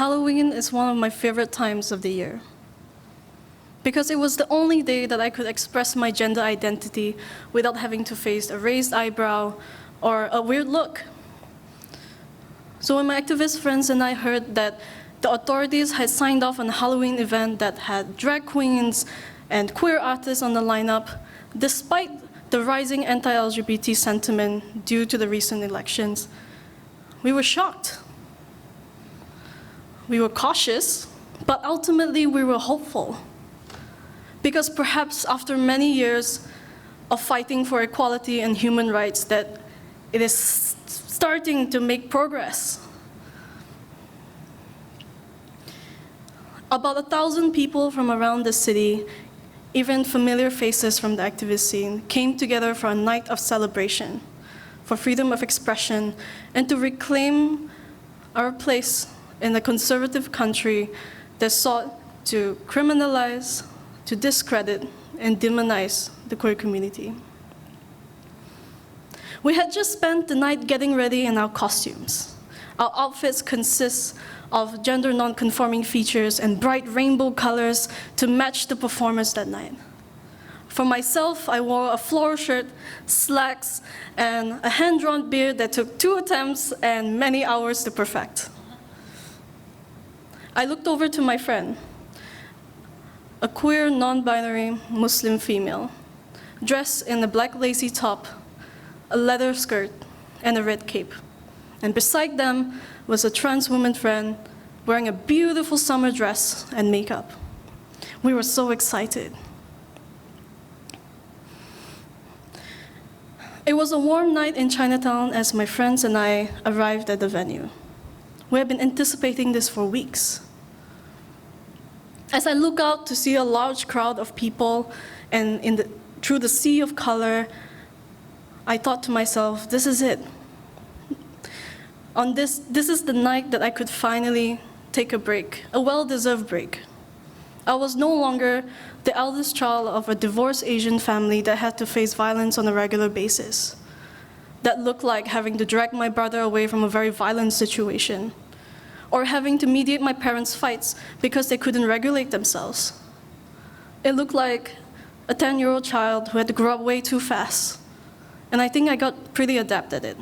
Halloween is one of my favorite times of the year because it was the only day that I could express my gender identity without having to face a raised eyebrow or a weird look. So when my activist friends and I heard that the authorities had signed off on a Halloween event that had drag queens and queer artists on the lineup, despite the rising anti-LGBT sentiment due to the recent elections, we were shocked. We were cautious, but ultimately we were hopeful. Because perhaps after many years of fighting for equality and human rights, that it is starting to make progress. About 1,000 people from around the city, even familiar faces from the activist scene, came together for a night of celebration, for freedom of expression, and to reclaim our place in a conservative country that sought to criminalize, to discredit, and demonize the queer community. We had just spent the night getting ready in our costumes. Our outfits consist of gender non-conforming features and bright rainbow colors to match the performance that night. For myself, I wore a floral shirt, slacks, and a hand-drawn beard that took 2 attempts and many hours to perfect. I looked over to my friend, a queer, non-binary Muslim female, dressed in a black lacy top, a leather skirt, and a red cape. And beside them was a trans woman friend wearing a beautiful summer dress and makeup. We were so excited. It was a warm night in Chinatown as my friends and I arrived at the venue. We had been anticipating this for weeks. As I look out to see a large crowd of people and through the sea of color, I thought to myself, this is it. This is the night that I could finally take a break, a well-deserved break. I was no longer the eldest child of a divorced Asian family that had to face violence on a regular basis. That looked like having to drag my brother away from a very violent situation, or having to mediate my parents' fights because they couldn't regulate themselves. It looked like a 10-year-old child who had to grow up way too fast, and I think I got pretty adept at it.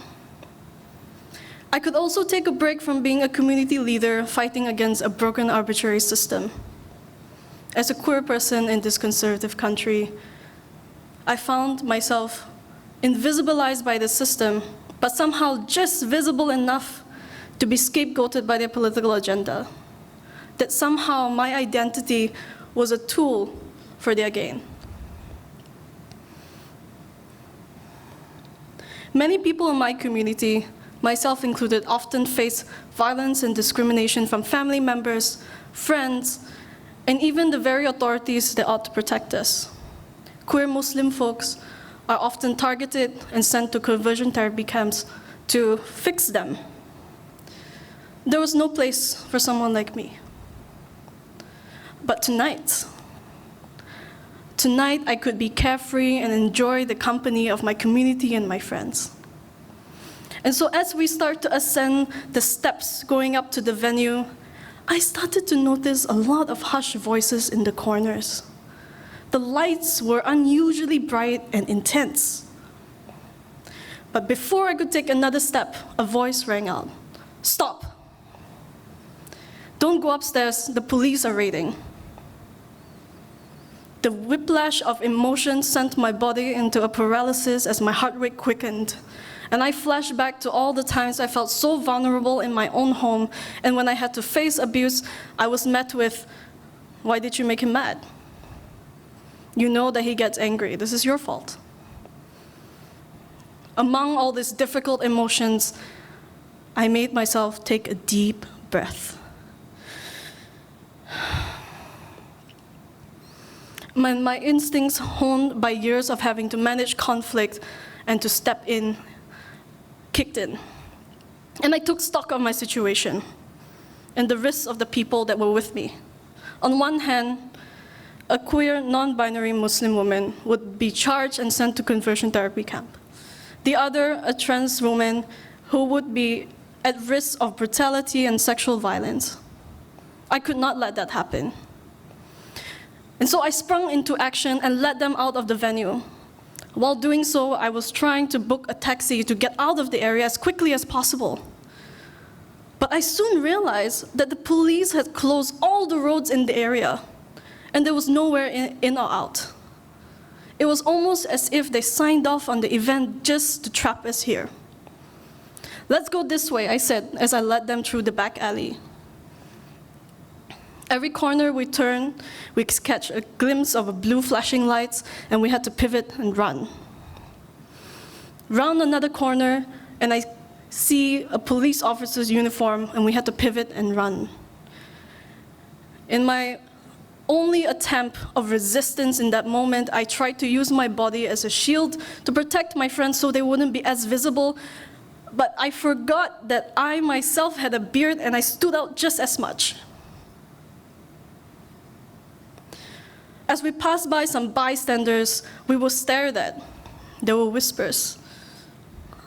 I could also take a break from being a community leader fighting against a broken arbitrary system. As a queer person in this conservative country, I found myself invisibilized by the system, but somehow just visible enough to be scapegoated by their political agenda. That somehow my identity was a tool for their gain. Many people in my community, myself included, often face violence and discrimination from family members, friends, and even the very authorities that ought to protect us. Queer Muslim folks are often targeted and sent to conversion therapy camps to fix them. There was no place for someone like me. But tonight I could be carefree and enjoy the company of my community and my friends. And so as we start to ascend the steps going up to the venue, I started to notice a lot of hushed voices in the corners. The lights were unusually bright and intense. But before I could take another step, a voice rang out. Stop. Don't go upstairs, the police are raiding. The whiplash of emotion sent my body into a paralysis as my heart rate quickened. And I flashed back to all the times I felt so vulnerable in my own home, and when I had to face abuse, I was met with, why did you make him mad? You know that he gets angry, this is your fault. Among all these difficult emotions, I made myself take a deep breath. My instincts, honed by years of having to manage conflict and to step in, kicked in. And I took stock of my situation and the risks of the people that were with me. On one hand, a queer, non-binary Muslim woman would be charged and sent to conversion therapy camp. The other, a trans woman who would be at risk of brutality and sexual violence. I could not let that happen. And so I sprung into action and led them out of the venue. While doing so, I was trying to book a taxi to get out of the area as quickly as possible. But I soon realized that the police had closed all the roads in the area, and there was nowhere in or out. It was almost as if they signed off on the event just to trap us here. "Let's go this way," I said as I led them through the back alley. Every corner we turned, we catch a glimpse of blue flashing lights, and we had to pivot and run. Round another corner, and I see a police officer's uniform, and we had to pivot and run. In my only attempt of resistance in that moment, I tried to use my body as a shield to protect my friends so they wouldn't be as visible, but I forgot that I myself had a beard and I stood out just as much. As we passed by some bystanders, we were stared at. There were whispers.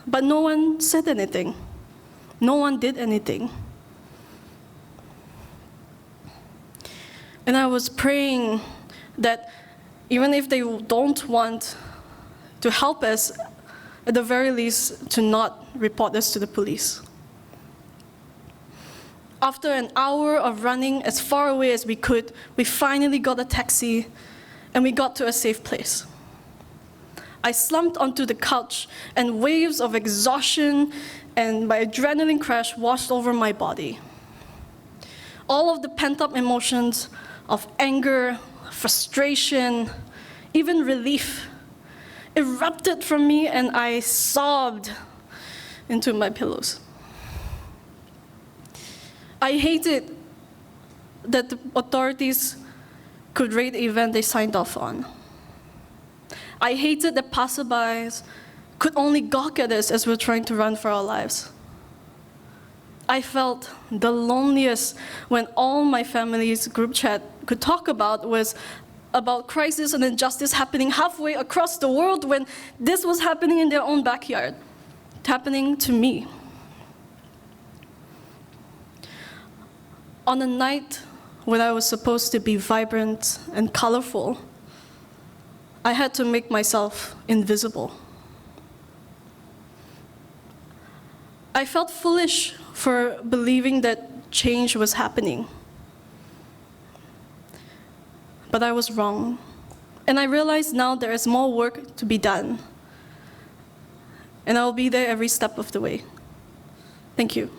But no one said anything. No one did anything. And I was praying that even if they don't want to help us, at the very least, to not report us to the police. After an hour of running as far away as we could, we finally got a taxi, and we got to a safe place. I slumped onto the couch, and waves of exhaustion and my adrenaline crash washed over my body. All of the pent-up emotions of anger, frustration, even relief erupted from me, and I sobbed into my pillows. I hated that the authorities could raid the event they signed off on. I hated that passerbys could only gawk at us as we're trying to run for our lives. I felt the loneliest when all my family's group chat could talk about was about crisis and injustice happening halfway across the world when this was happening in their own backyard, happening to me. On a night when I was supposed to be vibrant and colorful, I had to make myself invisible. I felt foolish for believing that change was happening. But I was wrong. And I realize now there is more work to be done. And I will be there every step of the way. Thank you.